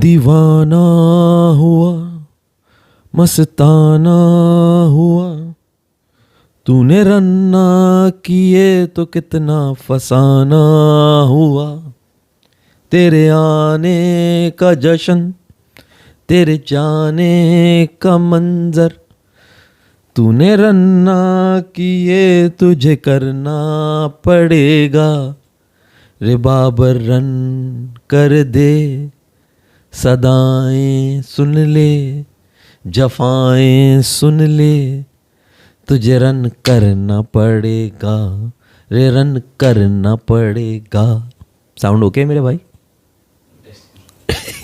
दीवाना हुआ मस्ताना हुआ, तूने रन्ना किए तो कितना फसाना हुआ। तेरे आने का जश्न, तेरे जाने का मंजर, तूने रन्ना किए तुझे करना पड़ेगा। रे बाबर रन कर दे, सदाएं सुन ले, जफाएं सुन ले, तुझे रन करना पड़ेगा। रे रन करना पड़ेगा। साउंड ओके मेरे भाई?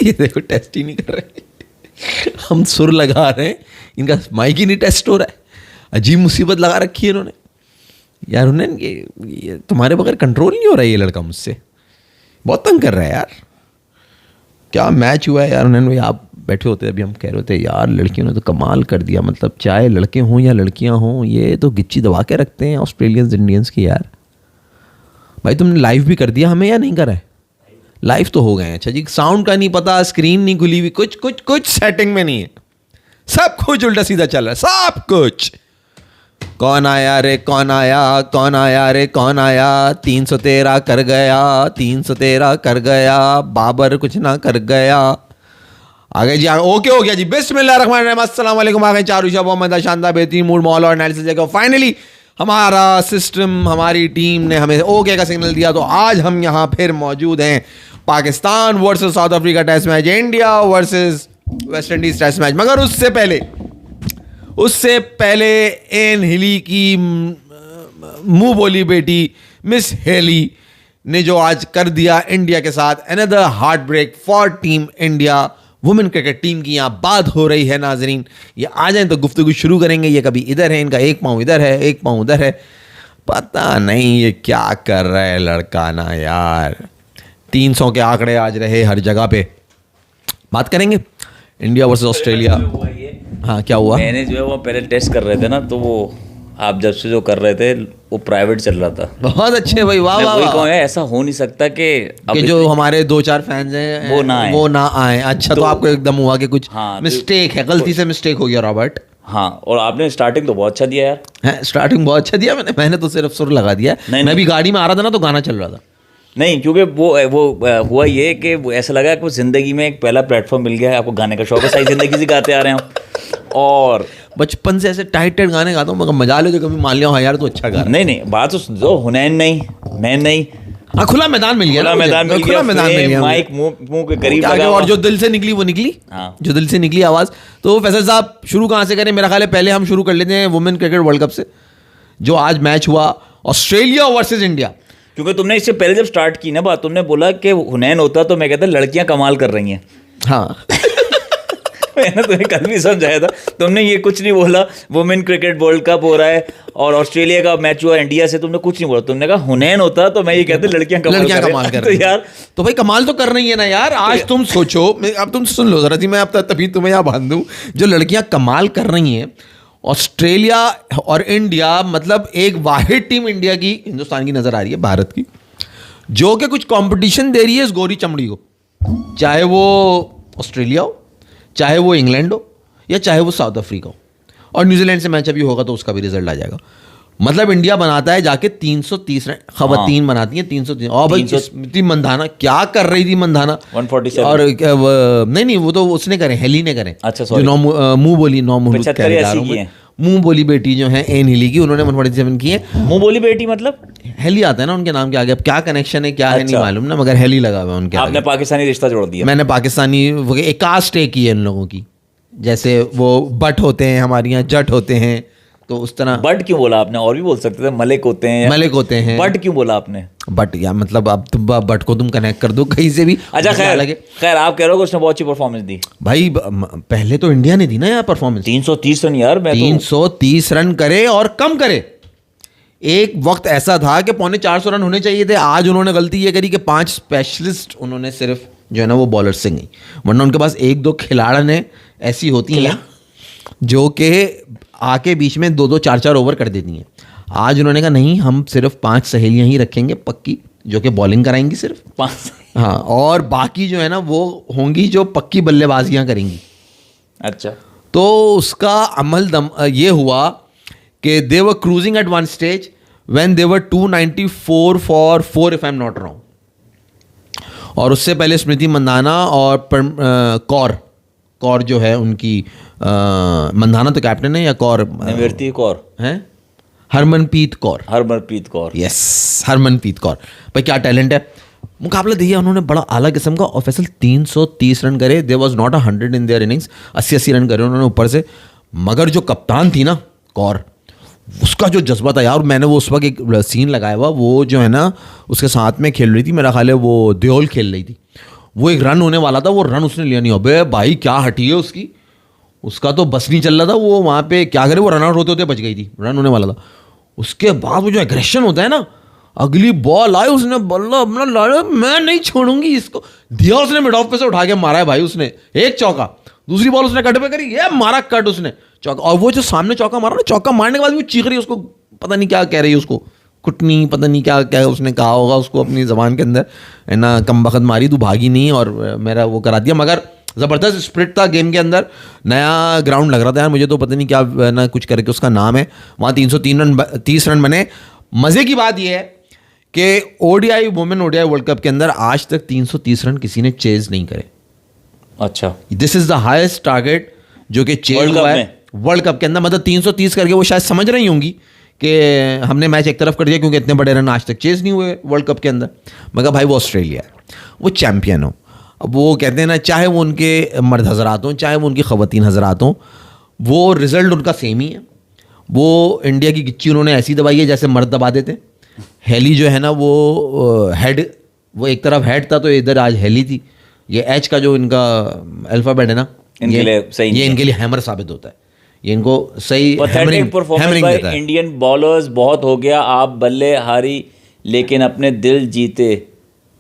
ये देखो टेस्ट ही नहीं कर रहे। हम सुर लगा रहे हैं, इनका माइक ही नहीं टेस्ट हो रहा है। अजीब मुसीबत लगा रखी है इन्होंने यार। उन्हें ये तुम्हारे बगैर कंट्रोल नहीं हो रहा है ये लड़का मुझसे, बहुत तंग कर रहा है यार। क्या मैच हुआ है यार। उन्होंने आप बैठे होते अभी हम कह रहे होते यार लड़कियों ने तो कमाल कर दिया, मतलब चाहे लड़के हों या लड़कियां हों ये तो गिच्ची दबा के रखते हैं ऑस्ट्रेलियंस इंडियंस की यार। भाई तुमने लाइव भी कर दिया हमें या नहीं करा है? लाइव तो हो गए हैं। अच्छा जी, साउंड का नहीं पता, स्क्रीन नहीं खुली हुई, कुछ सेटिंग में नहीं है, सब कुछ उल्टा सीधा चल रहा है, सब कुछ। कौन आया रे कौन आया, कौन आया रे कौन आया, 313 कर गया, 313 कर गया, बाबर कुछ ना कर गया। आ गए जी, ओके हो गया जी। बिस्मिल्लाहिर्रहमानिर्रहीम, अस्सलाम वालेकुम। आ गए चारू शब मोहम्मद, शानदार बेहतरीन मूड माहौल और एनालिसिस जगह। फाइनली हमारा सिस्टम, हमारी टीम ने हमें ओके का सिग्नल दिया, तो आज हम यहाँ फिर मौजूद हैं। Pakistan versus South Africa test match, India versus West Indies test match. मगर उससे पहले एन हिली की मुंह बोली बेटी मिस हेली ने जो आज कर दिया इंडिया के साथ, another heartbreak for team India. Women cricket team की यहाँ बात हो रही है नाजरीन, ये आ जाएं तो गुफ्तगू शुरू करेंगे। ये कभी इधर है, इनका एक पाँव इधर है, एक पाँव उधर है, पता नहीं ये क्या कर रहा है लड़का ना यार। 300 के आंकड़े आज रहे हर जगह पे। बात करेंगे इंडिया वर्सेस ऑस्ट्रेलिया। हाँ क्या हुआ? मैंने जो है वो पहले टेस्ट कर रहे थे ना, तो वो आप जब से जो कर रहे थे वो प्राइवेट चल रहा था। बहुत अच्छे भाई, वाह वाह वाह। ऐसा हो नहीं सकता कि जो हमारे 2-4 फैंस हैं वो ना आए। अच्छा तो आपको एकदम हुआ कि कुछ मिस्टेक है, गलती से मिस्टेक हो गया रॉबर्ट। हाँ, और आपने स्टार्टिंग तो बहुत अच्छा दिया यार। है स्टार्टिंग बहुत अच्छा दिया मैंने तो सिर्फ सुर लगा दिया। मैं भी गाड़ी में आ रहा था ना तो गाना चल रहा था। नहीं, क्योंकि वो हुआ ये कि ऐसा लगा कि ज़िंदगी में एक पहला प्लेटफॉर्म मिल गया है। आपको गाने का शौक है, सही ज़िंदगी से गाते आ रहे हैं और बचपन से ऐसे टाइट गाने गाता हूँ, मगर मजा ले जो कभी मान लिया हाँ यार तो अच्छा गा। नहीं बात तो सुनो, हुनैन नहीं, मैं नहीं। हाँ खुला मैदान मिल गया, मैदान मिल गया, माइक मुंह के करीब लगा और जो दिल से निकली वो निकली। हाँ। जो दिल से निकली आवाज़। तो फैसल साहब शुरू कहाँ से करें? मेरा ख्याल है पहले हम शुरू कर लेते हैं वुमेन क्रिकेट वर्ल्ड कप से, जो आज मैच हुआ ऑस्ट्रेलिया वर्सेस इंडिया। क्योंकि तुमने इससे पहले जब स्टार्ट की ना बात, तुमने बोला कि हुनैन होता तो मैं कहता लड़कियां कमाल कर रही हैं। हाँ मैंने तुम्हें कल भी समझाया था, तुमने ये कुछ नहीं बोला वुमेन क्रिकेट वर्ल्ड कप हो रहा है और ऑस्ट्रेलिया का मैच हुआ इंडिया से, तुमने कुछ नहीं बोला। तुमने कहा हुनैन होता तो मैं ये कहते लड़कियां कमाल कर रही हैं। तो यार तो भाई कमाल तो कर रही है ना यार। आज तुम सोचो, अब तुम सुन लो जरा जी, मैं अब तभी तुम्हें यहाँ बांध दूं। जो लड़कियां कमाल कर रही हैं ऑस्ट्रेलिया और इंडिया, मतलब एक वाहिद टीम इंडिया की, हिंदुस्तान की नजर आ रही है, भारत की, जो कि कुछ कंपटीशन दे रही है इस गोरी चमड़ी को। चाहे वो ऑस्ट्रेलिया हो, चाहे वो इंग्लैंड हो, या चाहे वो साउथ अफ्रीका हो। और न्यूजीलैंड से मैच अभी होगा तो उसका भी रिजल्ट आ जाएगा। मतलब इंडिया बनाता है जाके 330 रन, खवातीन बनाती हैं 330। और भाई स्मृति मंधाना क्या कर रही थी? मंधाना 147। और नहीं वो तो उसने करे, हेली ने करे। अच्छा जो मुंह बोली बेटी जो है एन हिली की, उन्होंने 147 की है। मुंह बोली बेटी मतलब हेली आता है ना उनके नाम के आगे। अब क्या कनेक्शन है क्या है नहीं मालूम ना, मगर हेली लगा हुआ है उनके। आपने पाकिस्तानी रिश्ता जोड़ दिया। मैंने पाकिस्तानी एक कास्ट एक की है इन लोगों की, जैसे वो बट होते हैं हमारे यहाँ जट होते हैं, तो उस तरह। बट क्यों बोला आपने? और भी बोल सकते थे, मलिक होते हैं, मलिक होते हैं। बट क्यों बोला आपने? बट या मतलब अब तुम बट को तुम कनेक्ट कर दो कहीं से भी। अच्छा खैर आप कह रहे हो कि उसने बहुत अच्छी परफॉर्मेंस दी। भाई पहले तो इंडिया ने दी ना यार परफॉर्मेंस। 330 रन यार। 330 रन करे और कम करे। एक वक्त ऐसा था कि 450 रन होने चाहिए थे। आज उन्होंने गलती ये करी कि 5 स्पेशलिस्ट उन्होंने सिर्फ जो है ना वो बॉलर से गई, वरना उनके पास 1-2 खिलाड़ने ऐसी होती हैं जो कि आके बीच में 2-2 4-4 ओवर कर देती हैं। आज उन्होंने कहा नहीं, हम सिर्फ 5 सहेलियां ही रखेंगे पक्की, जो कि बॉलिंग कराएंगी सिर्फ 5 हाँ, और बाकी जो है ना वो होंगी जो पक्की बल्लेबाजियां करेंगी। अच्छा, तो उसका अमल ये हुआ कि they were cruising at one stage when they were 294 for 4 if I am not wrong. और उससे पहले स्मृति मंदाना और कौर जो है उनकी मंदाना तो कैप्टन है, या कौर निवृत्ति कौर है, हरमनप्रीत कौर, यस हरमनप्रीत कौर। भाई क्या टैलेंट है। मुकाबला दिया उन्होंने बड़ा आला किस्म का, और फैसल 330 रन करे। There was not 100 in their innings, 80 run करे उन्होंने ऊपर से। मगर जो कप्तान थी ना कौर, उसका जो जज्बा था यार, मैंने वो उस वक्त एक सीन लगाया हुआ, वो जो है ना उसके साथ में खेल रही थी, मेरा ख्याल है वो देओल खेल रही थी, वो एक रन होने वाला था, वो रन उसने लिया नहीं। अबे भाई क्या हटी है उसकी, उसका तो बस नहीं चल रहा था, वो वहाँ पे क्या करे, वो रन आउट होते होते बच गई थी, रन होने वाला था। उसके बाद वो जो एग्रेशन होता है ना, अगली बॉल आई, उसने बल्ला अपना लाया, मैं नहीं छोड़ूंगी इसको, दिया उसने मिड ऑफ पे से उठा के मारा है भाई उसने, एक चौका। दूसरी बॉल उसने कट पे करी, ये मारा कट उसने चौका। और वो जो सामने चौका मारा ना, चौका मारने के बाद वो चीख रही है, उसको पता नहीं क्या कह रही है, उसको कुटनी पता नहीं क्या क्या उसने कहा होगा उसको अपनी जबान के अंदर, है ना, कम बखत मारी, तू भागी नहीं और मेरा वो करा दिया। मगर ज़बरदस्त स्प्रिट था गेम के अंदर, नया ग्राउंड लग रहा था यार मुझे, तो पता नहीं क्या ना कुछ करके उसका नाम है, वहाँ 330 रन बने। मज़े की बात यह है कि ODI women ODI world cup के अंदर आज तक 330 रन किसी ने चेज नहीं करे। अच्छा, this is the highest target जो कि चेज हुआ है वर्ल्ड कप के अंदर। मतलब 330 करके वो शायद समझ रही होंगी कि हमने मैच एक तरफ कर दिया, क्योंकि इतने बड़े रन आज तक चेज नहीं हुए वर्ल्ड कप के अंदर। मगर भाई वो ऑस्ट्रेलिया है, वो चैम्पियन हो। अब वो कहते हैं ना, चाहे वो उनके मर्द हजरात हों, चाहे वो उनकी ख़वातीन हजरात हों, वो रिजल्ट उनका सेम ही है। वो इंडिया की गिच्ची उन्होंने ऐसी दबाई है जैसे मर्द दबा देते। हेली जो है ना वो हेड, वो एक तरफ हेड था तो इधर आज हेली थी। ये एच का जो इनका अल्फाबेट है ना, इनके लिए सही, ये इनके लिए हैमर साबित होता है, ये इनको सही हैमरिंग देता है। इंडियन बॉलर्स बहुत हो गया, आप बल्ले हारी लेकिन अपने दिल जीते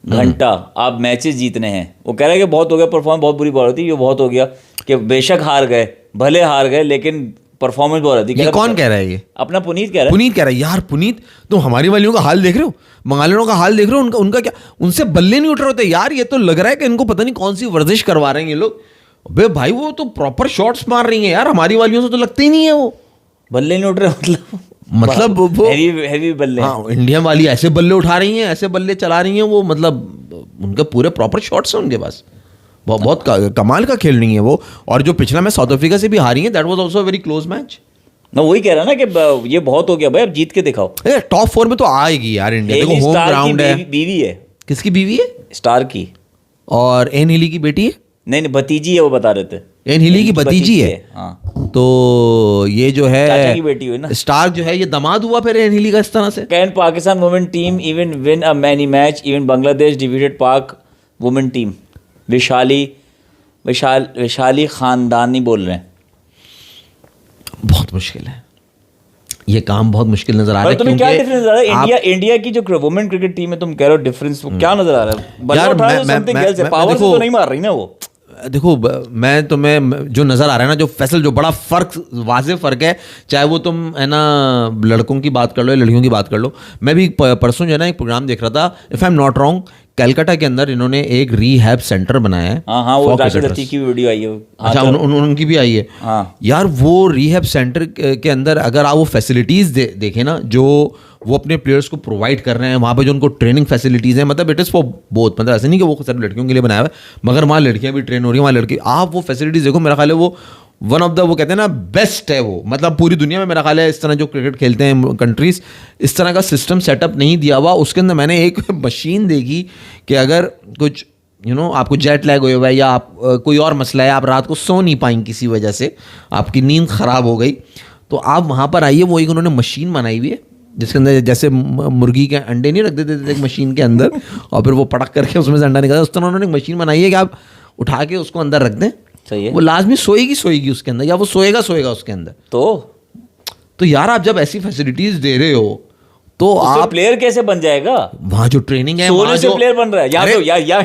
घंटा, आप मैचेस जीतने हैं। वो कह रहे हैं कि बहुत हो गया परफॉर्मेंस, बहुत बुरी बॉल होती है, ये बहुत हो गया कि बेशक हार गए, भले हार गए लेकिन परफॉर्मेंस बहुत रहती है। ये कौन कह रहा है? ये अपना पुनीत कह रहा है। पुनीत कह रहा है। यार पुनीत, तुम हमारी वालियों का हाल देख रहे हो, बंगालियों का हाल देख रहे हो, उनका क्या, उनसे बल्ले नहीं उठ रहे होते यार। ये तो लग रहा है कि इनको पता नहीं कौन सी वर्जिश करवा रहे हैं ये लोग। बे भाई वो तो प्रॉपर शॉट्स मार रही हैं यार, हमारी वालियों से तो लगते ही नहीं है वो बल्ले नहीं उठ रहे। मतलब वो हैवी बल्ले। हाँ, इंडिया वाली ऐसे बल्ले उठा रही हैं, ऐसे बल्ले चला रही हैं वो, मतलब उनके पूरे प्रॉपर शॉट्स हैं उनके पास। बहुत कमाल का खेल रही है वो। और जो पिछला मैच साउथ अफ्रीका से भी हारी है, that was also a very close match. ना वही कह रहा ना कि ये बहुत हो गया भाई, अब जीत के दिखाओ। टॉप 4 में तो आएगी यार इंडिया, देखो होम ग्राउंड है। बीवी है। किसकी बीवी है? स्टार की। और एन हिली की बेटी है? नहीं भतीजी है, वो बता रहे थे। एन हिली की भतीजी है। हाँ। तो ये जो है चाचा की बेटी हुई ना, स्टार जो है ये दामाद हुआ फिर एन हिली का इस तरह से। Can Pakistan women team even win a many match, even Bangladesh defeated पाक वुमेन टीम। विशाली खानदानी बोल रहे हैं। बहुत मुश्किल है ये काम, बहुत मुश्किल नजर आ रहा है। तुम्हें क्या डिफरेंस नजर आ रहा है? इंडिया की जो वुमेन क्रिकेट टीम है, तुम कह रहे हो डिफरेंस, क्या नजर आ रहा है? यार पावर से तो नहीं मार रही ना वो। देखो मैं तुम्हें जो नज़र आ रहा है ना, जो फैसल, जो बड़ा फ़र्क, वाज़ेह फ़र्क है, चाहे वो तुम है ना लड़कों की बात कर लो या लड़कियों की बात कर लो। मैं भी परसों जो है ना एक प्रोग्राम देख रहा था, if I am not wrong, Calcutta के अंदर इन्होंने एक रीहैब सेंटर बनाया है। हाँ, वो राशिद लतीफ़ की वीडियो आई है। अच्छा, उनकी भी आई है। हाँ। यार वो रीहैब सेंटर के अंदर अगर आप वो फैसिलिटीज़ देखें ना, जो वो अपने प्लेयर्स को प्रोवाइड कर रहे हैं, वहाँ पे जो उनको ट्रेनिंग फैसिलिटीज़ हैं, मतलब इट इज़ फॉर बोथ, मतलब ऐसे नहीं कि वो सिर्फ लड़कियों के लिए बनाया हुआ है, मगर वहाँ लड़कियाँ भी ट्रेन हो रही हैं, वहाँ लड़की, आप वो फैसिलिटीज़ देखो, मेरा ख्याल है वो वन ऑफ द, वो कहते हैं ना बेस्ट है वो, मतलब पूरी दुनिया में मेरा ख्याल है इस तरह जो क्रिकेट खेलते हैं कंट्रीज़, इस तरह का सिस्टम सेटअप नहीं दिया हुआ। उसके अंदर मैंने एक मशीन देखी कि अगर कुछ आपको जेट लैग हुआ है या आप कोई और मसला है, आप रात को सो नहीं पाएंगे किसी वजह से, आपकी नींद ख़राब हो गई, तो आप वहाँ पर आइए। वो एक उन्होंने मशीन बनाई हुई है जिसके अंदर जैसे मुर्गी के अंडे नहीं रख देते थे एक मशीन के अंदर और फिर वो पटक करके उसमें से अंडा निकलता, उस तरह उन्होंने एक मशीन बनाई है कि आप उठा के उसको अंदर रख दें। सही है। वो लाजमी सोएगी उसके अंदर, या वो सोएगा उसके अंदर। तो यार आप जब ऐसी फैसिलिटीज दे रहे हो तो आप प्लेयर कैसे बन जाएगा? वहाँ जो ट्रेनिंग है, सोने से प्लेयर बन रहा है।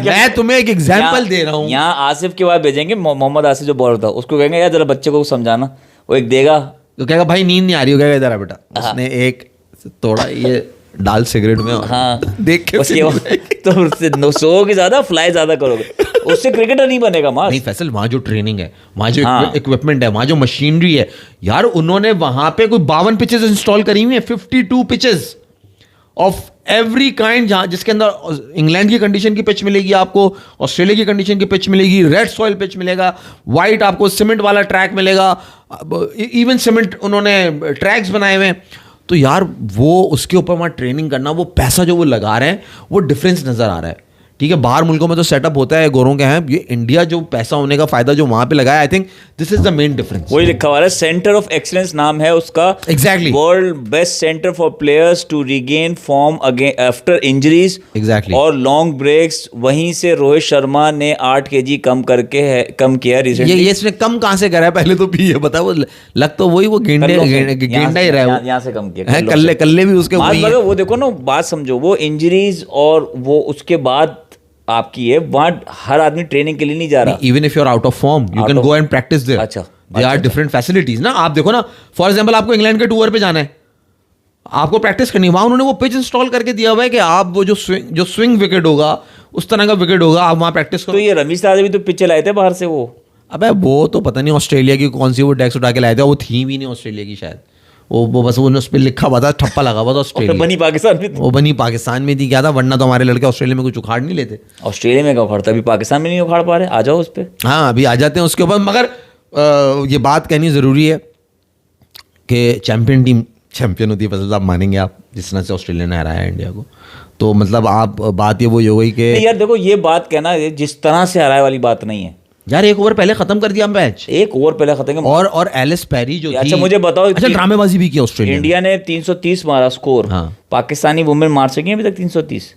मैं तुम्हें एक एग्जांपल दे रहा हूँ। यहाँ आसिफ के बाद भेजेंगे, मोहम्मद आसिफ जो बॉलर था, उसको कहेंगे यार जरा बच्चे को समझाना, वो एक देगा तो कहेगा भाई नींद नहीं आ रही हो, कहेगा जरा बेटा उसने एक तोड़ा, ये डाल सिगरेट में हाँ देख के उसके बाद तो 100 की ज्यादा फ्लाई ज्यादा करोगे, उससे क्रिकेटर नहीं बनेगा मास। नहीं फैसल, वहाँ जो ट्रेनिंग है, वहाँ जो हाँ। इक्विपमेंट है, वहाँ जो मशीनरी है यार, उन्होंने वहाँ पे कोई 52 पिचेस इंस्टॉल करी हुई है, 52 पिचेस ऑफ एवरी काइंड, जहाँ जिसके अंदर इंग्लैंड की कंडीशन की पिच मिलेगी आपको, ऑस्ट्रेलिया की कंडीशन की पिच मिलेगी, रेड सॉइल पिच मिलेगा, वाइट आपको सीमेंट वाला ट्रैक मिलेगा, इवन सीमेंट उन्होंने ट्रैक्स बनाए हुए हैं। तो यार वो उसके ऊपर वहाँ ट्रेनिंग करना, वो पैसा जो वो लगा रहे हैं, वो डिफरेंस नज़र आ रहा है। ठीक है, बाहर मुल्कों में तो सेटअप होता है गोरों के हैं, ये इंडिया जो पैसा होने का फायदा जो वहां पे लगाया, I think this is the main difference. वही लिखा हुआ है, सेंटर ऑफ एक्सीलेंस नाम है उसका। Exactly, world best centre for players to regain form after injuries. Exactly, और लॉन्ग ब्रेक्स। वहीं से रोहित शर्मा ने 8 kg कम किया रिसेंटली। ये इसने कम कहाँ से करा है, पहले तो भी ये बता, वो लग तो वही वो गेंडा ही रहा है, यहाँ से कम किया कल्ले भी उसके वही है। वो देखो ना, बात समझो, वो इंजरीज और वो उसके बाद आपकी है, वहां हर आदमी ट्रेनिंग के लिए नहीं जा रहा। Even if you are out of form you can go and practice there. अच्छा, दे आर डिफरेंट फैसिलिटीज ना। आप देखो ना, फॉर एग्जांपल आपको इंग्लैंड के टूर पे जाना है, आपको प्रैक्टिस करनी है, वहां उन्होंने वो पिच इंस्टॉल करके दिया हुआ है कि आप वो जो स्विंग विकेट होगा, उस तरह का विकेट होगा, आप वहां प्रैक्टिस करो। तो ये रमीज राजा भी तो पिच लाए थे बाहर से वो। अबे वो तो पता नहीं ऑस्ट्रेलिया की कौन सी वो डेक्स उठा के लाए थे, वो थी भी नहीं ऑस्ट्रेलिया की शायद, वो बस वो उस पर लिखा हुआ था, ठप्पा लगा हुआ था ऑस्ट्रेलिया, बनी पाकिस्तान में, वो बनी पाकिस्तान में थी क्या था, वरना तो हमारे लड़के ऑस्ट्रेलिया में कुछ उखाड़ नहीं लेते। ऑस्ट्रेलिया में क्या उखाड़ता, अभी पाकिस्तान में नहीं उखाड़ पा रहे। आ जाओ उस पर। हाँ अभी आ जाते हैं उसके ऊपर, मगर ये बात कहनी ज़रूरी है कि चैंपियन टीम चैंपियन होती है, फसल आप मानेंगे आप, जिस तरह से ऑस्ट्रेलिया ने हराया इंडिया को, तो मतलब आप बात ये वही हो गई कि यार देखो, ये बात कहना जिस तरह से हराए वाली बात नहीं है यार, एक ओवर पहले खत्म कर दिया मैच, एक ओवर पहले खत्म। और एलिस पेरी जो अच्छा थी, मुझे बताओ, अच्छा ड्रामेबाजी भी की ऑस्ट्रेलिया, इंडिया ने 330 मारा स्कोर। हाँ। पाकिस्तानी वुमेन मार सकी अभी तक 330?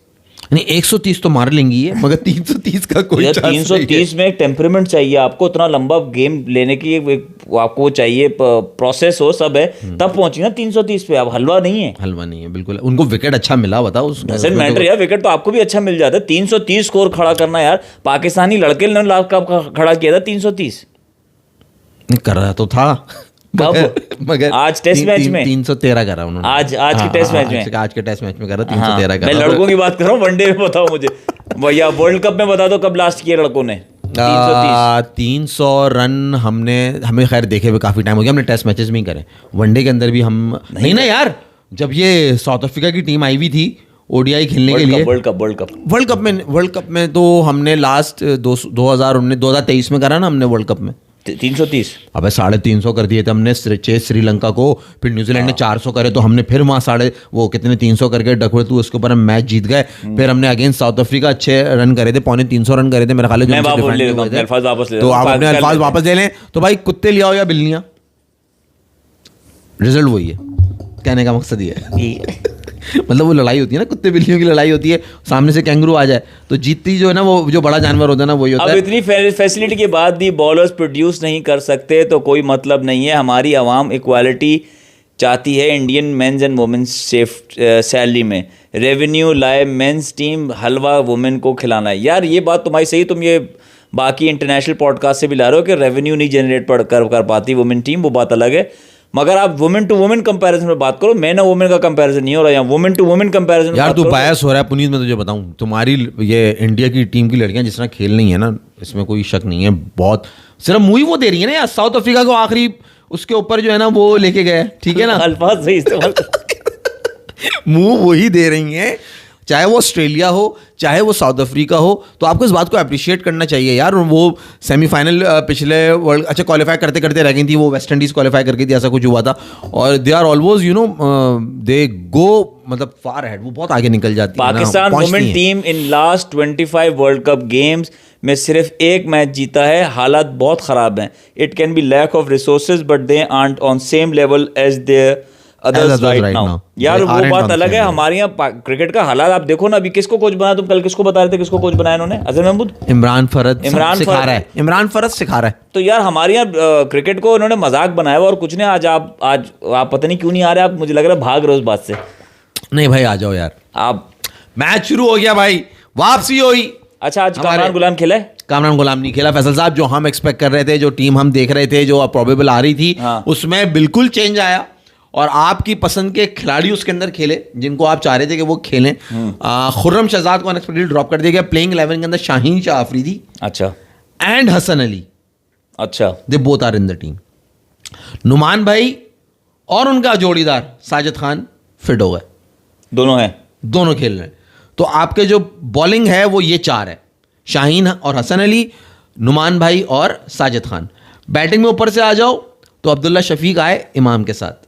नहीं 130 तो मार लेंगी है, मगर 330 का कोई चांस नहीं है। 330 में एक टेम्परामेंट चाहिए आपको, उतना लंबा गेम लेने की आपको वो चाहिए, प्रोसेस हो, सब है, तब पहुंची ना 330 पे। अब हलवा नहीं है, हलवा नहीं है बिल्कुल। उनको विकेट अच्छा मिला, बताओ डजंट मैटर यार, विकेट तो आपको भी अच्छा मिल जाता है। 330 स्कोर खड़ा करना यार, पाकिस्तानी लड़के ने लाख का खड़ा किया था 330। कर रहा तो था मगर आज टेस्ट मैच में 313 करा उन्होंने, आज की टेस्ट मैच में, आज के टेस्ट मैच में करा 313 करा। मैं लड़कों की बात कर रहा हूँ, वनडे में बताओ मुझे भैया, वर्ल्ड कप में बता दो कब लास्ट किया लड़कों ने 300 रन। हमें खैर देखे हुए काफी टाइम हो गया, हमने टेस्ट मैचेस में ही करे, वनडे के अंदर भी हम नहीं ना यार। जब ये साउथ अफ्रीका की टीम आई हुई थी ओडीआई खेलने के लिए, वर्ल्ड कप में तो हमने लास्ट 2023 में करा ना हमने वर्ल्ड कप में 330। अबे 350 कर दिए थे हमने चेस श्रीलंका को, फिर न्यूजीलैंड ने 400 करे, तो हमने फिर वहाँ 350 करके डकवर्थ उसके ऊपर हम मैच जीत गए। फिर हमने अगेंस्ट साउथ अफ्रीका अच्छे रन करे थे, 350 रन करे थे मेरा ख्याल है। तो आप अपने अल्फाज वापस ले लें, तो भाई कुत्ते ले आओ या बिल्लियाँ, रिजल्ट वही है, कहने का मकसद ये है। मतलब वो लड़ाई होती है ना, कुत्ते बिल्लियों की लड़ाई होती है, सामने से कैंगरू आ जाए तो जीतती जो है ना, वो जो बड़ा जानवर होता है ना वही होता है। अब इतनी फैसिलिटी के बाद भी बॉलर्स प्रोड्यूस नहीं कर सकते तो कोई मतलब नहीं है। हमारी आवाम इक्वालिटी चाहती है Indian mens and womens safe salary में, रेवेन्यू लाए मेंस टीम, हलवा वुमेन को खिलाना है। यार ये बात तुम्हारी सही, तुम ये बाकी इंटरनेशनल पॉडकास्ट से भी ला रहे हो कि रेवेन्यू नहीं जनरेट कर पाती वुमेन टीम, वो बात अलग है। मगर आप वुमेन टू वुमेन कंपैरिजन में बात करो, मैन और वुमेन का कंपैरिजन नहीं हो रहा, यहाँ वुमेन टू वुमेन कंपैरिजन। यार तू बायस हो रहा है पुनीत, मैं तुझे बताऊं, तुम्हारी ये इंडिया की टीम की लड़कियां जिस तरह खेल रही है ना, इसमें कोई शक नहीं है, बहुत सिर्फ मुंह ही वो दे रही है ना यार। साउथ अफ्रीका को आखिरी उसके ऊपर जो है ना वो लेके गए, ठीक है ना, अल्फाज सही इस्तेमाल मुंह वही दे रही हैं, चाहे वो ऑस्ट्रेलिया हो चाहे वो साउथ अफ्रीका हो। तो आपको इस बात को अप्रिशिएट करना चाहिए यार। वो सेमीफाइनल पिछले वर्ल्ड अच्छा क्वालिफाई करते करते रह गई थी, वो वेस्ट इंडीज क्वालिफाई करके थी, ऐसा कुछ हुआ था, और they are always you know they go मतलब फार अहेड, वो बहुत आगे निकल जाती है। Pakistan women team in last 25 world cup games में सिर्फ एक मैच जीता है, हालात बहुत ख़राब हैं। It can be lack of resources but they aren't on same level as their others right now. यार वो बात अलग है, हमारे यहाँ क्रिकेट का हालात आप देखो ना। अभी किसको कोच बनाया, तुम कल किसको बता रहे थे किसको कोच बनाया इन्होंने? अजहर महमूद, इमरान फरद सिखा रहा है। तो यार हमारे यहाँ क्रिकेट को इन्होंने मजाक बनाया हुआ और कुछ नहीं। आज आप पता नहीं क्यों नहीं आ रहे आप, मुझे लग रहा है भाग रहे हो उस बात से। नहीं भाई आ जाओ यार, आप मैच शुरू हो गया भाई, वापसी हुई। अच्छा आज कामरान गुलाम खेला है? कामरान गुलाम नहीं खेला फैसल साहब, जो हम एक्सपेक्ट कर रहे थे, जो टीम हम देख रहे थे, जो प्रोबेबल आ रही थी, उसमें बिल्कुल चेंज आया। और आपकी पसंद के खिलाड़ी उसके अंदर खेले जिनको आप चाह रहे थे कि वो खेलें। खुर्रम शहजाद को अनएक्सपेक्टेडली ड्रॉप कर दिया गया। प्लेइंग 11 के अंदर शाहीन शाह अफरीदी अच्छा एंड हसन अली, अच्छा, they both are in the team. Numan भाई और उनका जोड़ीदार साजिद खान फिट हो गए, दोनों हैं, दोनों खेल रहे हैं। तो आपके जो बॉलिंग है वो ये 4 है, शाहीन और हसन अली, नुमान भाई और साजिद खान। बैटिंग में ऊपर से आ जाओ तो अब्दुल्ला शफीक आए इमाम के साथ,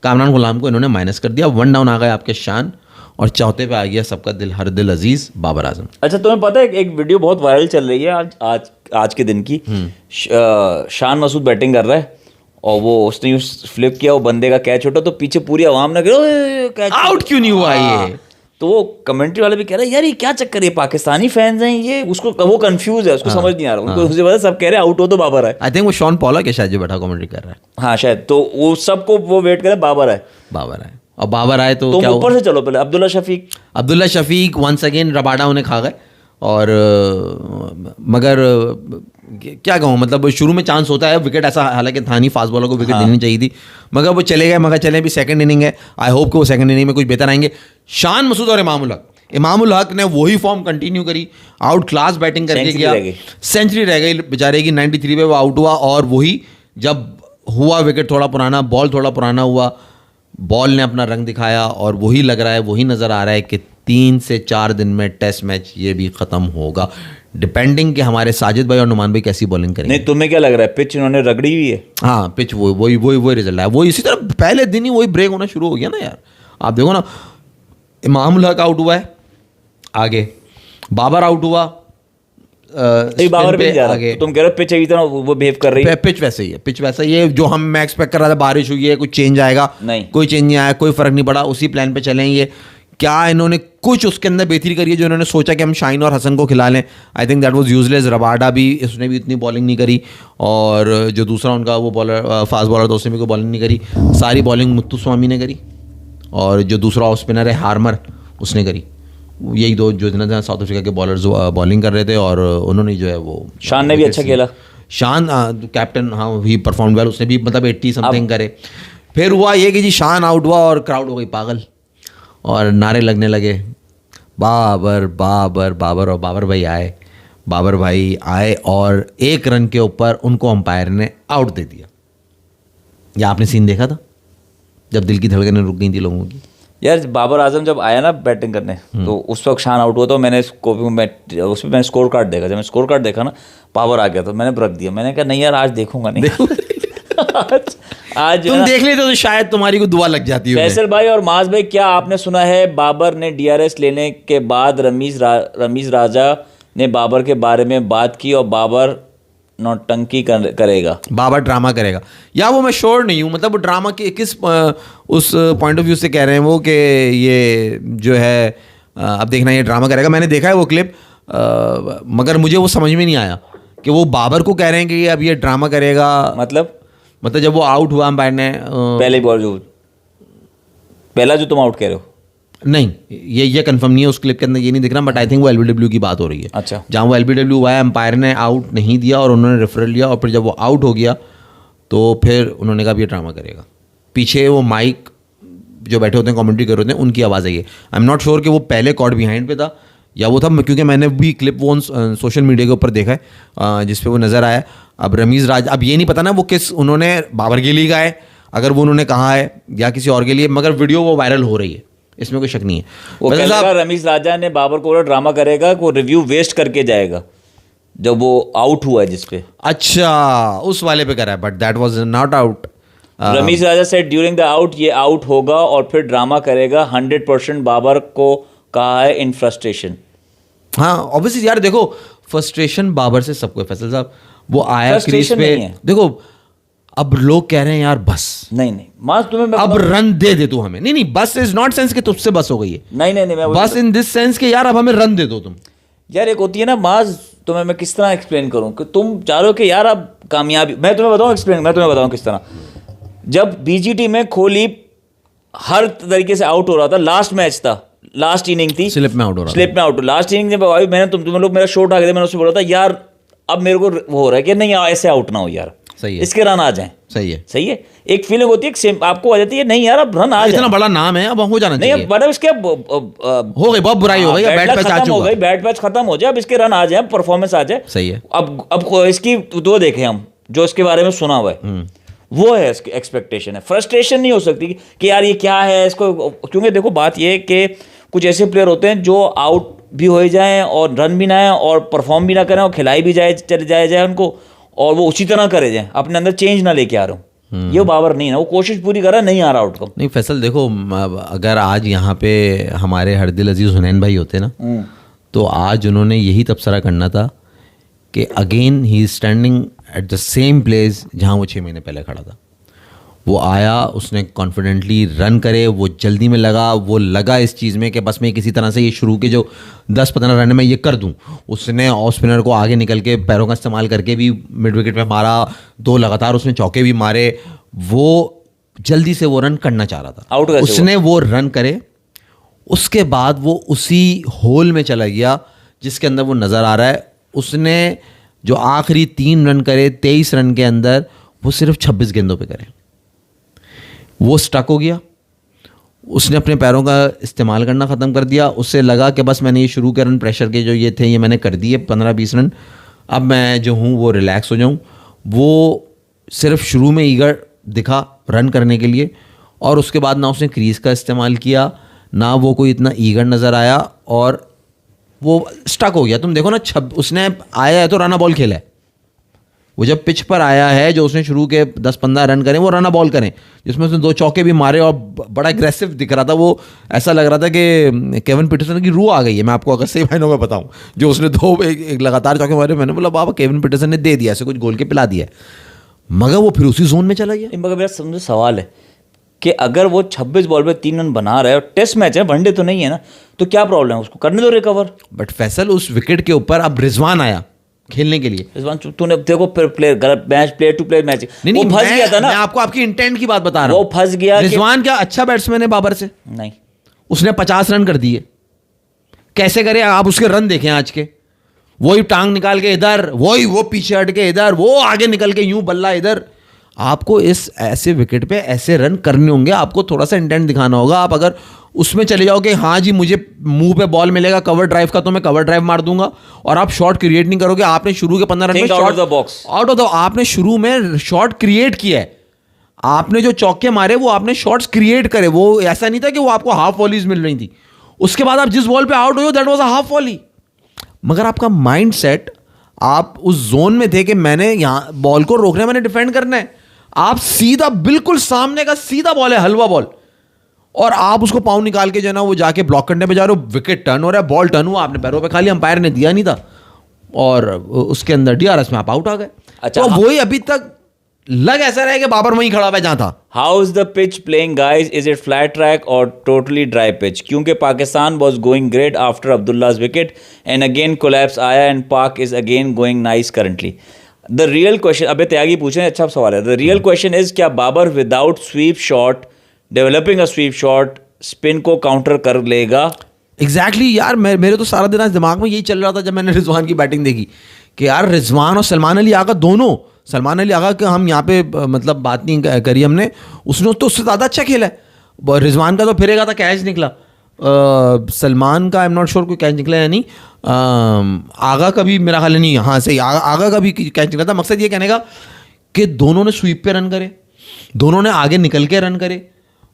कामरान गुलाम को इन्होंने माइनस कर दिया। 1 डाउन आ गए आपके शान, और चौथे पे आ गया सबका दिल हर दिल अजीज बाबर आजम। अच्छा, तुम्हें पता है एक वीडियो बहुत वायरल चल रही है आज के दिन की। शान मसूद बैटिंग कर रहा है और वो उसने यूं फ्लिप किया, वो बंदे का कैच उठा तो पीछे पूरी आवाम ने कहा कैच आउट क्यों नहीं हुआ ये? तो वो कमेंट्री वाले भी कह रहे हैं यार ये क्या चक्कर है, पाकिस्तानी फैंस हैं ये, उसको वो कंफ्यूज है, उसको समझ नहीं आ रहा, उनको मुझे पता, सब कह रहे हैं आउट हो तो बाबर है। आई थिंक वो शॉन पॉलक के शायद जो बैठा कमेंट्री कर रहा है। हाँ शायद, तो वो सबको वो वेट कर रहे हैं बाबर है, बाबर आए, और बाबर आए तो तुम क्या ऊपर से चलो पहले Abdullah Shafique once again Rabada उन्हें खा गए। और मगर क्या कहूँ, मतलब शुरू में चांस होता है, विकेट ऐसा हालांकि था नहीं, फास्ट बॉलर को विकेट देनी चाहिए थी, मगर वो चले गए। मगर चले भी सेकंड इनिंग है, आई होप कि वो सेकंड इनिंग में कुछ बेहतर आएंगे। शान मसूद और इमामुल हक ने वही फॉर्म कंटिन्यू करी, आउट क्लास बैटिंग करके गया, सेंचुरी रह गई बेचारे की, 93 पे वो आउट हुआ। और वही जब हुआ विकेट थोड़ा पुराना, बॉल थोड़ा पुराना हुआ, बॉल ने अपना रंग दिखाया, और वही लग रहा है, वही नज़र आ रहा है कि 3 से 4 दिन में टेस्ट मैच ये भी ख़त्म होगा, डिपेंडिंग कि हमारे साजिद भाई और नुमान भाई कैसी बॉलिंग करेंगे। नहीं, तुम्हें क्या लग रहा है, पिच इन्होंने रगड़ी हुई है? हाँ, पिच वही रिजल्ट है, वो इसी तरह पहले दिन ही वही ब्रेक होना शुरू हो गया ना यार। आप देखो ना, इमामुल हक आउट हुआ है, आगे बाबर आउट हुआ, बाबर भी जा रहा, तुम कह रहे हो पिच इतना वो बिहेव कर रही है। पिच वैसे ही है, पिच वैसा ही है जो मैं एक्सपेक्ट कर रहा था। बारिश हुई है, कुछ चेंज आएगा, नहीं, कोई चेंज नहीं आया, कोई फर्क नहीं पड़ा, उसी प्लान पे चलेंगे। क्या इन्होंने कुछ उसके अंदर बेहतरी करी है जो इन्होंने सोचा कि हम शाहीन और हसन को खिला लें? I think that was useless. Rabada भी, उसने भी इतनी बॉलिंग नहीं करी, और जो दूसरा उनका वो बॉलर फास्ट बॉलर था उसने भी कोई बॉलिंग नहीं करी, सारी बॉलिंग मुत्तुस्वामी ने करी, और जो दूसरा ऑफ स्पिनर है हार्मर उसने करी। यही दो जो दिन साउथ अफ्रीका के बॉलर्स बॉलिंग कर रहे थे, और उन्होंने जो है वो, शान ने भी अच्छा खेला, शान कैप्टन, हाँ ही परफॉर्म वेल, उसने भी मतलब 80 समथिंग करे। फिर हुआ ये कि जी शान आउट हुआ और क्राउड हो गई पागल, और नारे लगने लगे बाबर बाबर बाबर, और बाबर भाई आए और 1 रन के ऊपर उनको अंपायर ने आउट दे दिया। या आपने सीन देखा था जब दिल की धड़कनें रुक गई थी लोगों की? यार बाबर आजम जब आया ना बैटिंग करने, तो उस वक्त शान आउट हुआ, तो मैंने उसमें मैंने स्कोर कार्ड देखा, जब मैं स्कोर कार्ड देखा ना बाबर आ गया, तो मैंने रख दिया, मैंने कहा नहीं यार आज देखूंगा नहीं। आज तुम देख लेते तो शायद तुम्हारी को दुआ लग जाती है। फैसल भाई और माज भाई, क्या आपने सुना है बाबर ने DRS लेने के बाद रमीज राजा ने बाबर के बारे में बात की, और बाबर नौटंकी करेगा, बाबर ड्रामा करेगा? या वो मैं श्योर नहीं हूँ, मतलब वो ड्रामा के किस उस पॉइंट ऑफ व्यू से कह रहे हैं वो, कि ये जो है अब देखना ये ड्रामा करेगा। मैंने देखा है वो क्लिप, मगर मुझे वो समझ में नहीं आया कि वो बाबर को कह रहे हैं कि अब ये ड्रामा करेगा। मतलब जब वो आउट हुआ अंपायर ने पहला जो तुम आउट कह रहे हो, नहीं ये कंफर्म नहीं है, उस क्लिप के अंदर ये नहीं दिख रहा, बट आई थिंक वो LBW की बात हो रही है। अच्छा, जहाँ वो LBW हुआ है, अंपायर ने आउट नहीं दिया और उन्होंने रेफरल लिया, और फिर जब वो आउट हो गया तो फिर उन्होंने कहा ये ड्रामा करेगा। पीछे वो माइक जो बैठे होते हैं कमेंट्री कर रहे होते हैं, उनकी आवाज़ आई है। आई एम नॉट श्योर कि वो पहले कॉर्ड बिहाइंड पे था या वो था, क्योंकि मैंने भी क्लिप वो सोशल मीडिया के ऊपर देखा है जिस पे वो नज़र आया। अब रमीज़ राजा, अब ये नहीं पता ना वो किस, उन्होंने बाबर के लिए कहा है, अगर वो उन्होंने कहा है या किसी और के लिए, मगर वीडियो वो वायरल हो रही है, इसमें कोई शक नहीं है। वो रमीज राजा ने बाबर को ड्रामा करेगा, वो रिव्यू वेस्ट करके जाएगा जब वो आउट हुआ है जिसपे। अच्छा, उस वाले पे करा है, but that was not out. Ramiz Raja said during the out, ये आउट होगा और फिर ड्रामा करेगा, 100% बाबर को कहा है इन फ्रस्ट्रेशन। हाँ ऑब्वियसली यार, देखो फ्रस्ट्रेशन बाबर से सबको है फैसल साहब, वो आया क्रीज पे, देखो अब लोग कह रहे हैं यार बस नहीं मास तुम्हें अब रन दे दे तू हमें, नहीं बस इज नॉट सेंस कि तुझसे बस हो गई है, नहीं बस इन दिस सेंस कि यार अब हमें रन दे दो तुम। यार एक होती है ना माज, तुम्हें मैं किस तरह एक्सप्लेन करूं कि तुम चाह रहे हो कि यार अब कामयाबी, मैं तुम्हें बताऊं किस तरह। जब BGT में कोहली हर तरीके से आउट हो रहा था, लास्ट मैच था, लास्ट इनिंग थी, स्लिप में आउट, लास्ट इनिंग जब मैंने तुम लोग मेरा शॉट आ गया था, मैंने उससे बोला था यार अब मेरे को वो हो रहा है कि नहीं ऐसे आउट ना हो यार, सही है। इसके रन आ जाएं, सही है, सही है। एक फीलिंग होती है कि आपको आ जाती है नहीं यार अब रन आ जाए, इतना बड़ा नाम है अब हो जाना नहीं चाहिए। अब बड़ा इसके हो गई, बहुत बुराई हो गई, बैट पैच आ खत्म हो चुका। गई, बैट पैच खत्म हो जाए, अब इसके रन आ जाए, परफॉर्मेंस आ जाए। सही है। अब इसकी दो देखें हम, जो इसके बारे में सुना हुआ है वो है इसकी एक्सपेक्टेशन है। फ्रस्ट्रेशन नहीं हो सकती कि यार ये क्या है इसको, क्योंकि देखो बात ये है कि कुछ ऐसे प्लेयर होते हैं जो आउट भी हो जाएं और रन भी ना आए और परफॉर्म भी ना करें और खिलाई भी चले जाए उनको, और वो उसी तरह करे जाए, अपने अंदर चेंज ना लेके आ रहा हूँ। ये बाबर नहीं है, वो कोशिश पूरी कर रहा है, नहीं आ रहा आउटकम। नहीं फैसल देखो, अगर आज यहाँ पे हमारे हरदिल अजीज हुनैन भाई होते ना, तो आज उन्होंने यही तबसरा करना था कि again he is standing at the same place जहाँ वो 6 महीने पहले खड़ा था। वो आया, उसने कॉन्फिडेंटली रन करे, वो जल्दी में लगा इस चीज़ में कि बस मैं किसी तरह से ये शुरू के जो 10-15 रन में ये कर दूं। उसने ऑफ स्पिनर को आगे निकल के पैरों का इस्तेमाल करके भी मिड विकेट पे मारा, 2 लगातार उसने चौके भी मारे। वो जल्दी से वो रन करना चाह रहा था, आउट उसने वो रन करे, उसके बाद वो उसी होल में चला गया जिसके अंदर वो नज़र आ रहा है। उसने जो आखिरी 3 रन करे 23 रन के अंदर, वो सिर्फ 26 गेंदों पे करे, वो स्टक हो गया। उसने अपने पैरों का इस्तेमाल करना ख़त्म कर दिया। उससे लगा कि बस मैंने ये शुरू के रन प्रेशर के जो ये थे ये मैंने कर दिए 15-20 रन, अब मैं जो हूँ वो रिलैक्स हो जाऊँ। वो सिर्फ शुरू में ईगर दिखा रन करने के लिए, और उसके बाद ना उसने क्रीज का इस्तेमाल किया, ना वो कोई इतना ईगर नज़र आया, और वो स्टक हो गया। तुम देखो ना, उसने आया है तो रन बॉल खेला है। वो जब पिच पर आया है, जो उसने शुरू के 10-15 रन करें वो रन बॉल करें, जिसमें उसने 2 चौके भी मारे और बड़ा एग्रेसिव दिख रहा था। वो ऐसा लग रहा था कि केविन पीटरसन की रूह आ गई है। मैं आपको अगर सही मायनों में बताऊं, जो उसने 2 एक लगातार चौके मारे, मैंने बोला बाबा केविन पीटरसन ने दे दिया, ऐसे कुछ गोल के पिला दिया, मगर वो फिर उसी जोन में चला गया। मगर मेरा समझो सवाल है कि अगर वो 26 बॉल पे 3 रन बना रहा है और टेस्ट मैच है, वनडे तो नहीं है ना, तो क्या प्रॉब्लम है, उसको करने दो रिकवर। बट फैसल उस विकेट के ऊपर अब रिजवान आया खेलने के लिए। रिजवान तूने देखो प्लेयर गलत match, player to player match, नहीं, वो फंस गया था ना। मैं आपको आपकी इंटेंट की बात बता रहा हूँ, वो फंस गया। रिजवान क्या अच्छा बैट्समैन है बाबर से? नहीं, उसने 50 रन कर दिए। कैसे करे आप उसके रन देखें आज के, वही टांग निकाल के इधर, वही वो पीछे हट के इधर, वो आगे निकल के यूं बल्ला इधर। आपको इस ऐसे विकेट पे ऐसे रन करने होंगे, आपको थोड़ा सा इंटेंट दिखाना होगा। आप अगर उसमें चले जाओगे, हाँ जी मुझे मुंह पे बॉल मिलेगा कवर ड्राइव का तो मैं कवर ड्राइव मार दूंगा, और आप शॉट क्रिएट नहीं करोगे। आपने शुरू के 15 रन में out of the box, out of the, आपने शुरू में शॉट क्रिएट किया है। आपने जो चौके मारे वो आपने शॉट्स क्रिएट करे, वो ऐसा नहीं था कि वो आपको हाफ वॉलीज मिल रही थी। उसके बाद आप जिस बॉल पे आउट हो that was a half volley, मगर आपका माइंड सेट, आप उस जोन में थे कि मैंने यहाँ बॉल को रोकना है, मैंने डिफेंड करना है। आप सीधा बिल्कुल सामने का सीधा बॉल है, हलवा बॉल, और आप उसको पाँव निकाल के जो है ना वो जाके ब्लॉक करने पे जा रहे हो। विकेट टर्न हो रहा है, बॉल टर्न हुआ, आपने पैरों पे खाली, अंपायर ने दिया नहीं था, और उसके अंदर डीआरएस में आप आउट आ गए। अच्छा, तो वही अभी तक लग ऐसा रहा है कि बाबर वहीं खड़ा हुआ है जहां था। How is the pitch playing guys, is it flat track और टोटली ड्राई पिच? क्योंकि Pakistan was going great after Abdullah's wicket and again collapse आया and Pak is again going nice currently. The real question, अबे त्यागी पूछे, अच्छा सवाल है। द रियल क्वेश्चन इज, क्या Babar without sweep shot, developing a sweep shot, spin को counter कर लेगा? एग्जैक्टली यार, मेरे तो सारा दिन आज दिमाग में यही चल रहा था जब मैंने रिजवान की बैटिंग देखी कि यार रिजवान और सलमान अली आगा दोनों, सलमान अली आगा का हम यहाँ पे मतलब बात नहीं करी हमने, उसने तो उससे ज़्यादा अच्छा खेला है। रिजवान का तो फिरेगा था कैच निकला, सलमान का आई एम नॉट श्योर कोई कैच निकला या नहीं, आगा का भी मेरा ख्याल नहीं, हाँ सही, आगा का भी कैच निकला था। मकसद ये कहने का कि दोनों ने स्वीप पे रन करे, दोनों ने आगे निकल के रन करे,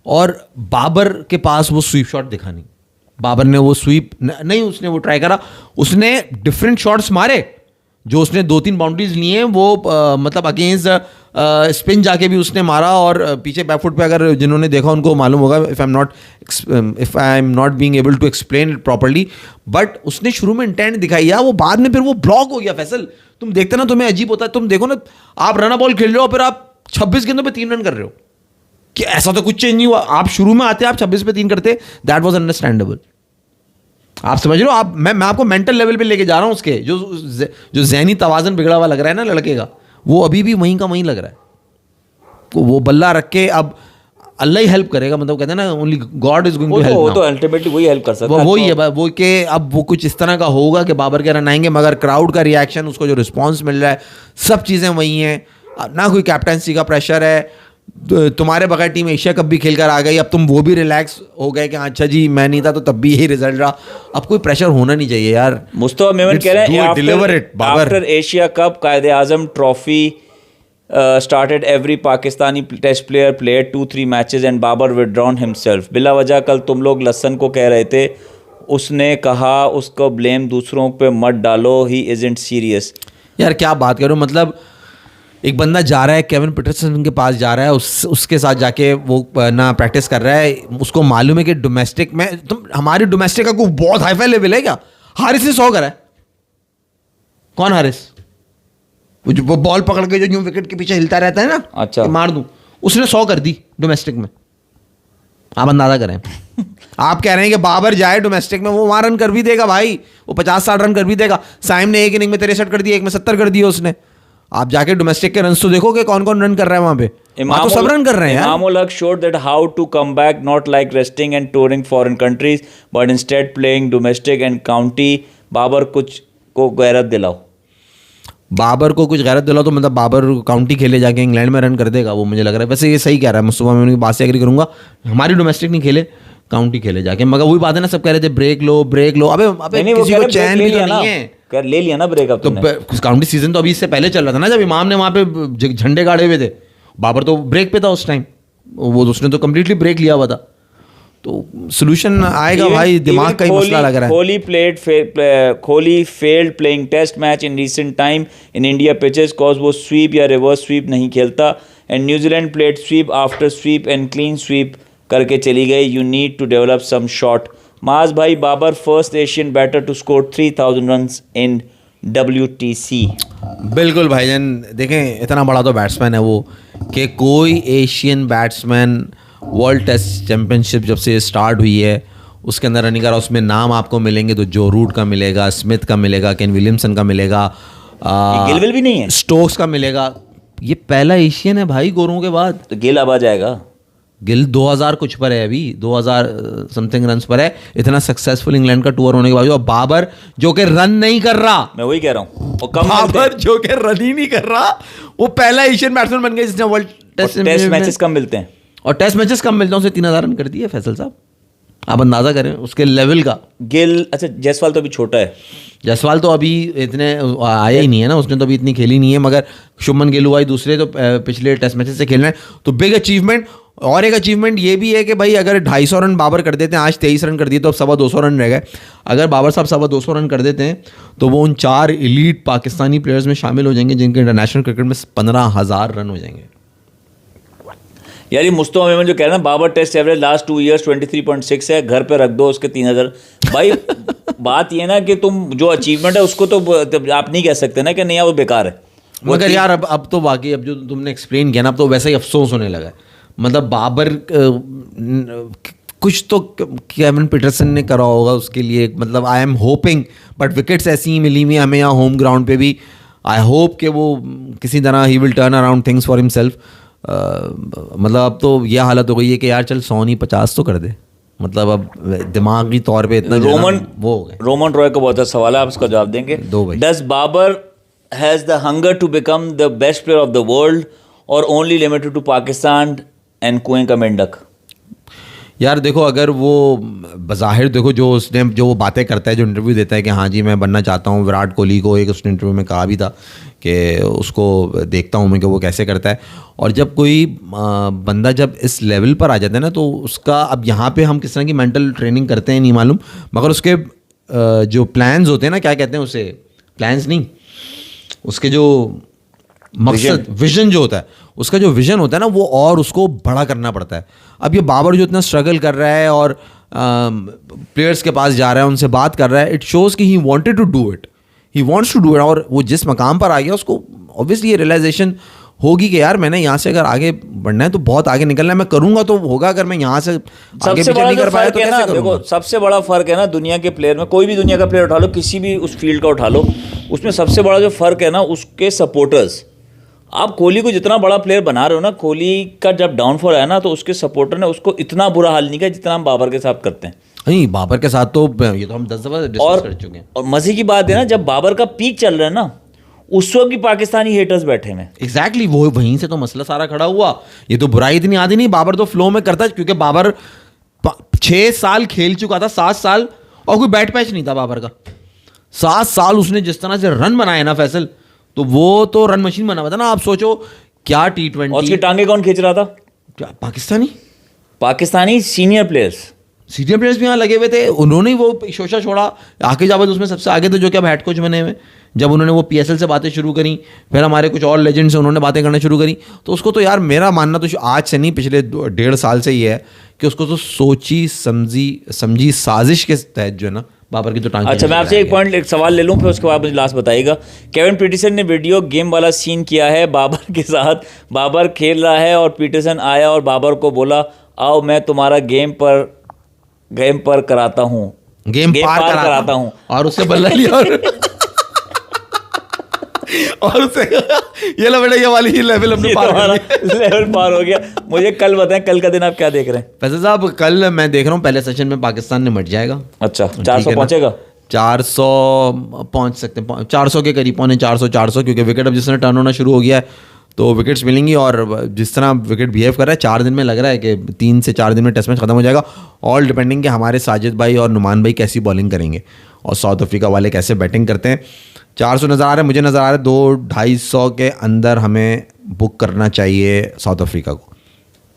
और बाबर के पास वो स्वीप शॉट दिखा नहीं। बाबर ने वो स्वीप नहीं, उसने वो ट्राई करा, उसने डिफरेंट शॉट्स मारे, जो उसने 2-3 बाउंड्रीज लिए हैं वो मतलब अगेंस्ट स्पिन जाके भी उसने मारा, और पीछे बैकफुट पे, अगर जिन्होंने देखा उनको मालूम होगा, if I am not being able to explain it properly, but उसने शुरू में इंटेंट दिखाई है, वो बाद में फिर वो ब्लॉक हो गया। फैसल तुम देखते ना, तुम्हें अजीब होता है। तुम देखो ना, आप रन बॉल खेल रहे हो, फिर आप 26 गेंदों पे 3 रन कर रहे हो, कि ऐसा तो कुछ चेंज नहीं हुआ। आप शुरू में आते, आप 26 पे 3 करते, दैट वाज अंडरस्टैंडेबल। आप समझ रहे हो, आप मैं आपको मेंटल लेवल पे लेके जा रहा हूं। उसके जो ज़हनी तवाज़न बिगड़ा हुआ लग रहा है ना लड़के का, वो अभी भी वहीं का वहीं लग रहा है। वो बल्ला रख के, अब अल्लाह ही हेल्प करेगा, मतलब कहते हैं ना, only God is going to help. वो तो अल्टीमेटली वही हेल्प कर सकता है। वही है वो, कि अब वो कुछ इस तरह का होगा कि बाबर के रन आएंगे, मगर क्राउड का रिएक्शन, उसको जो रिस्पॉन्स मिल रहा है, सब चीज़ें वही हैं। ना कोई कैप्टनसी का प्रेशर है, तुम्हारे बगैर टीम एशिया कप भी खेल कर आ गई, अब तुम वो भी रिलैक्स हो गए कि अच्छा जी मैं नहीं था तो तब भी यही रिजल्ट रहा। अब कोई प्रेशर होना नहीं चाहिए यार। मुस्तफा मेमन कह रहे हैं deliver it Babar. After Asia cup Quaid-e Azam trophy started every Pakistani test player played 2-3 matches and Babar withdrawn himself। बिला वजह कल तुम लोग लसन को कह रहे थे, उसने कहा उसको ब्लेम दूसरों पे मत डालो, ही इजंट सीरियस। यार क्या बात करो, मतलब एक बंदा जा रहा है केविन पीटरसन के पास जा रहा है, उसके साथ जाके वो ना प्रैक्टिस कर रहा है, उसको मालूम है कि डोमेस्टिक में तुम हमारी डोमेस्टिक का कोई बहुत हाई फाई लेवल है क्या? हारिस ने 100 करा है। कौन हारिस? वो बॉल पकड़ के जो यूं विकेट के पीछे हिलता रहता है ना, अच्छा मार दूं, उसने 100 कर दी डोमेस्टिक में। आप अंदाजा करें। आप कह रहे हैं कि बाबर जाए डोमेस्टिक में, वो वहां रन कर भी देगा भाई, वो 50-60 रन कर भी देगा। साइम ने एक इनिंग में 63 कर दिया, एक में 70 कर दिया उसने। आप जाके डोमेस्टिक के रन तो देखो कि कौन कौन रन कर रहा है वहां पे। वहां तो सब रन कर रहे हैं यार। Imamul Haq showed that how to come back, not like resting and touring foreign countries, but instead playing domestic and county। Babar कुछ को गैरत दिलाओ। बाबर को कुछ गैरत दिलाओ तो मतलब बाबर काउंटी खेले जाके इंग्लैंड में रन कर देगा, वो मुझे लग रहा है। वैसे ये सही कह रहा है मुस्तफा, मैं उनकी बात से एग्री करूंगा। हमारी डोमेस्टिक नहीं खेले, काउंटी खेले जाके। मगर वही बात है ना, सब कह रहे थे ब्रेक लो ब्रेक लो। अबे किसी को चैन भी तो नहीं है। कर ले लिया ना ब्रेक अब तो काउंटी सीजन तो अभी इससे पहले चल रहा था ना, जब इमाम ने वहां पे झंडे गाड़े हुए थे। बाबर तो ब्रेक पे था उस टाइम, वो उसने तो कंप्लीटली ब्रेक लिया हुआ था। तो सोल्यूशन आएगा भाई, दिमाग का ही मसला लग रहा है। Kohli failed playing test match in recent time in India pitches cause वो स्वीप या रिवर्स स्वीप नहीं खेलता, and New Zealand played sweep after sweep and clean sweep करके चली गई। You need to develop some shot. Maaz भाई, Babar first Asian batter to score 3000 runs in WTC। बिल्कुल भाईजान, देखें इतना बड़ा तो बैट्समैन है वो कि कोई Asian batsman world test championship जब से स्टार्ट हुई है उसके अंदर रनिंग करा, उसमें नाम आपको मिलेंगे तो जो रूट का मिलेगा, स्मिथ का मिलेगा, केन विलियमसन का मिलेगा, गिल भी नहीं है, स्टोक्स का मिलेगा। ये पहला एशियन है भाई गोरों के बाद। तो गिल अब आ जाएगा। गिल 2000 कुछ पर है, अभी 2000 समथिंग रन्स पर है। इतना सक्सेसफुल इंग्लैंड का टूर होने के बावजूद बाबर जो कि रन नहीं कर रहा, मैं वही कह रहा हूँ, बाबर जो कि रन ही नहीं कर रहा, वो पहला एशियन बैट्समैन बन गया जिसने वर्ल्ड टेस्ट मैचेस कम मिलते हैं और टेस्ट मैचेस कम मिलते हैं, उसे 3000 रन कर दिए फैसल साहब। आप अंदाजा करें उसके लेवल का। गिल, अच्छा जायसवाल तो अभी छोटा है। जायसवाल तो अभी इतने आया ही नहीं है ना, उसने तो अभी इतनी खेली नहीं है। मगर शुभमन गिल हुआ ही दूसरे, तो पिछले टेस्ट मैचेस से खेल रहे हैं, तो बिग अचीवमेंट। और एक अचीवमेंट ये भी है कि भाई अगर 250 रन बाबर कर देते हैं, आज 23 रन कर दिए तो अब 225 रन रह गए। अगर बाबर साहब 225 रन कर देते हैं तो वो उन 4 एलीट पाकिस्तानी प्लेयर्स में शामिल हो जाएंगे जिनके इंटरनेशनल क्रिकेट में 15,000 रन हो जाएंगे। यार ये मुस्तफा मेमन जो कह रहे हैं Babar test average last 2 years 23.6 है, घर पे रख दो उसके 3000। भाई बात ये ना कि तुम जो अचीवमेंट है उसको तो आप नहीं कह सकते ना कि नहीं वो बेकार है। मगर यार अब तो वाकई अब जो तुमने एक्सप्लेन किया ना, अब तो वैसा ही अफसोस होने लगा है। मतलब बाबर कुछ तो केविन पीटरसन ने करा होगा उसके लिए, मतलब I am hoping, but wickets ऐसी ही मिली हुई हमें यहाँ होम ग्राउंड पे भी। आई होप कि वो किसी तरह he will turn around things for himself. मतलब अब तो यह हालत हो गई है कि यार चल 100 नहीं 50 तो कर दे। मतलब अब दिमागी तौर पे इतना वो हो गए। रोमन रॉय का बहुत अच्छा सवाल है, आप इसका जवाब देंगे। दो भाई। Does Babar has the hunger to become the best player of the world और only limited to Pakistan and कुएं मेंढक? यार देखो, अगर वो बज़ाहिर देखो जो उसने जो वो बातें करता है, जो इंटरव्यू देता है कि हाँ जी मैं बनना चाहता हूँ, विराट कोहली को एक उसने इंटरव्यू में कहा भी था कि उसको देखता हूँ मैं कि वो कैसे करता है। और जब कोई बंदा जब इस लेवल पर आ जाता है ना, तो उसका अब यहाँ पे हम किस तरह की मेंटल ट्रेनिंग करते हैं नहीं मालूम, मगर उसके जो प्लान्स होते हैं ना, क्या कहते हैं उसे, प्लान्स नहीं, उसके जो मकसद विजन जो होता है, उसका जो विजन होता है ना, वो और उसको बड़ा करना पड़ता है। अब ये बाबर जो इतना स्ट्रगल कर रहा है और प्लेयर्स के पास जा रहा है, उनसे बात कर रहा है, इट शोज़ कि he wanted to do it, he wants to do it. और वो जिस मकाम पर आ गया उसको ऑब्वियसली ये रियलाइजेशन होगी कि यार मैंने यहाँ से अगर आगे बढ़ना है तो बहुत आगे निकलना है, मैं करूँगा तो होगा, अगर मैं यहाँ से आगे पीछे नहीं कर पाया तो कैसे करूँगा? देखो सबसे बड़ा फर्क है ना दुनिया के प्लेयर में, कोई भी दुनिया का प्लेयर उठा लो, किसी भी उस फील्ड का उठा लो, उसमें सबसे बड़ा जो फर्क है ना उसके सपोर्टर्स। आप कोहली को जितना बड़ा प्लेयर बना रहे हो ना, कोहली का जब डाउनफॉल आया ना तो उसके सपोर्टर ने उसको इतना बुरा हाल नहीं किया जितना हम बाबर के साथ करते हैं। नहीं, बाबर के साथ तो ये तो हम 10 दफा डिस्कस कर चुके हैं। और मजे की बात है ना, जब बाबर का पीक चल रहा है ना, उस वक्त भी पाकिस्तानी हेटर्स बैठे हैं। एग्जैक्टली वो वहीं से तो मसला सारा खड़ा हुआ। ये तो बुराई इतनी आती नहीं, बाबर तो फ्लो में करता है, क्योंकि बाबर 6 साल खेल चुका था, 7 साल, और कोई बैट पैच नहीं था बाबर का। 7 साल उसने जिस तरह से रन बनाए ना फैसल, तो वो तो रन मशीन बना हुआ था ना। आप सोचो क्या T20, और उसकी टांगे कौन खींच रहा था? क्या पाकिस्तानी सीनियर प्लेयर्स भी यहाँ लगे हुए थे। उन्होंने वो शोशा छोड़ा, आके जावेद उसमें सबसे आगे थे, जो कि अब हेड कोच बने हुए। जब उन्होंने वो PSL से बातें शुरू करी, फिर हमारे कुछ और लेजेंड्स से उन्होंने बातें करना शुरू करी, तो उसको तो यार मेरा मानना तो आज से नहीं, पिछले 1.5 साल से ही है कि उसको तो सोची समझी साजिश के तहत जो है ना बाबर की तो टांग। अच्छा, मैं आपसे एक सवाल ले लूँ, फिर उसके बाद मुझे लास्ट बताइएगा। केविन पीटरसन ने वीडियो गेम वाला सीन किया है बाबर के साथ। बाबर खेल रहा है और पीटरसन आया और बाबर को बोला, आओ मैं तुम्हारा गेम पर कराता हूँ, गेम पार कराता हूँ, और उससे बल्ला लिया और उससे ये लो बेटा, ये वाली लेवल हमने लेवल पार हो गया। मुझे कल बताएं, कल का दिन आप क्या देख रहे हैं? फैसल साहब, कल मैं देख रहा हूँ पहले सेशन में पाकिस्तान ने मट जाएगा। अच्छा, 400 पहुंचेगा? 400 पहुंच सकते हैं, 400 के करीब, 450, क्योंकि विकेट अब जिस तरह टर्न होना शुरू हो गया है तो विकेट्स मिलेंगी। और जिस तरह विकेट बिहेव कर रहा है, 4 दिन में लग रहा है कि 3 से 4 दिन में टेस्ट मैच खत्म हो जाएगा। ऑल डिपेंडिंग कि हमारे साजिद भाई और नुमान भाई कैसी बॉलिंग करेंगे और साउथ अफ्रीका वाले कैसे बैटिंग करते हैं। 400 नज़र आ रहा है, मुझे नज़र आ रहा है 200-250 के अंदर हमें बुक करना चाहिए साउथ अफ्रीका को,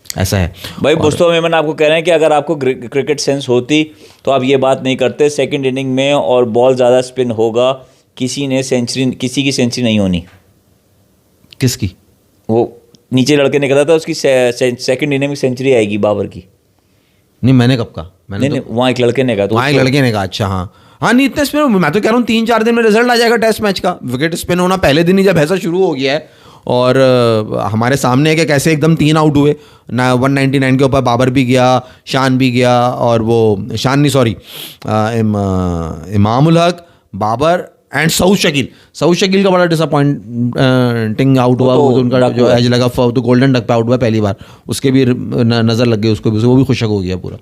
ऐसा है भाई। मुस्तफा मेमन आपको कह रहे हैं कि अगर आपको क्रिकेट सेंस होती तो आप ये बात नहीं करते। सेकंड इनिंग में और बॉल ज़्यादा स्पिन होगा, किसी की सेंचुरी नहीं होनी। किसकी? वो नीचे लड़के ने कहा था उसकी सेकंड इनिंग में सेंचुरी आएगी बाबर की। नहीं, मैंने कब कहा? नहीं, वहाँ एक लड़के ने कहा। वहाँ एक लड़के ने कहा, अच्छा हाँ नहीं, इतने स्पिन, मैं तो कह रहा हूँ 3-4 दिन में रिजल्ट आ जाएगा टेस्ट मैच का। विकेट स्पिन होना पहले दिन ही जब ऐसा शुरू हो गया है, और हमारे सामने है कि कैसे एकदम 3 आउट हुए ना। 199 के ऊपर बाबर भी गया, शान भी गया, और वो शान नहीं, सॉरी, इमामुल हक, बाबर एंड सऊद शकील का बड़ा डिसअपॉइंटिंग आउट हुआ। वो तो उनका जो एज लगा तो गोल्डन डक पे आउट हुआ पहली बार, उसके भी नज़र लग गई उसको भी, वो भी खुशक हो गया पूरा।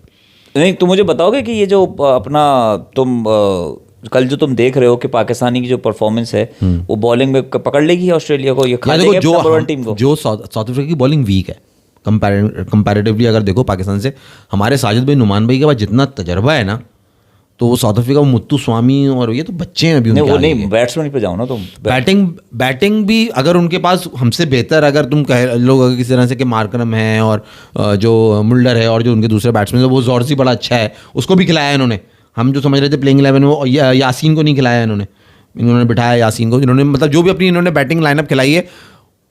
नहीं, तुम मुझे बताओगे कि ये जो अपना कल जो तुम देख रहे हो कि पाकिस्तानी की जो परफॉर्मेंस है वो बॉलिंग में पकड़ लेगी ऑस्ट्रेलिया को, ये खा लेगी नंबर 1 टीम को? जो साउथ अफ्रीका की बॉलिंग वीक है कंपैरेटिवली, अगर देखो पाकिस्तान से, हमारे साजिद भाई, नुमान भाई के पास जितना तजर्बा है ना, तो वो साउथ अफ्रीका, मुत्तू स्वामी और ये तो बच्चे हैं अभी। नहीं, वो नहीं, बैट्समैन पे जाओ ना तुम। बैटिंग भी अगर उनके पास हमसे बेहतर, अगर तुम कह लोग अगर किसी तरह से कि मार्करम है और जो मुल्डर है और जो उनके दूसरे बैट्समैन है, वो जॉर्सी बड़ा अच्छा है, उसको भी खिलाया इन्होंने। हम जो समझ रहे थे प्लेइंग 11 में, वो यासीन को नहीं खिलाया इन्होंने बिठाया यासीन को। इन्होंने मतलब जो भी अपनी इन्होंने बैटिंग लाइनअप खिलाई है,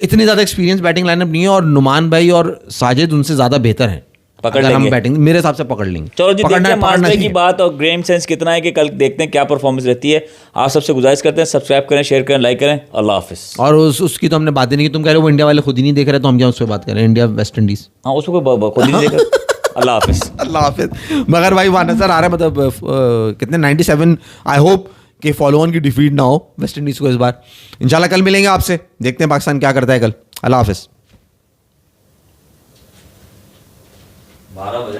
इतनी ज़्यादा एक्सपीरियंस बैटिंग लाइनअप नहीं है, और नुमान भाई और साजिद उनसे ज़्यादा बेहतर हैं। पकड़ लेंगे, हम बैटिंग मेरे हिसाब से पकड़ लेंगे। चलो जी, देखते हैं मार्च की बात और गेम सेंस कितना है कि कल देखते हैं क्या परफॉर्मेंस रहती है। आप सबसे गुजारिश करते हैं सब्सक्राइब करें, शेयर करें, लाइक करें। अल्लाह हाफिज़। और उसकी तो हमने बात ही नहीं की। तुम कह रहे हो वो इंडिया वाले खुद ही नहीं देख रहे, तो हम क्या उस पर बात करें? इंडिया वेस्ट इंडीज़, हाँ, उसको खुद ही नहीं देख रहे। अल्लाह हाफिज़। अल्लाह हाफिज़। मगर भाई वहाँ नजर आ रहा है, मतलब कितने 97, आई होप कि फॉलो ऑन की डिफीट ना हो वेस्ट इंडीज़ को इस बार। इंशाल्लाह कल मिलेंगे आपसे, देखते हैं पाकिस्तान क्या करता है कल। अल्लाह हाफिज़। 12 बजे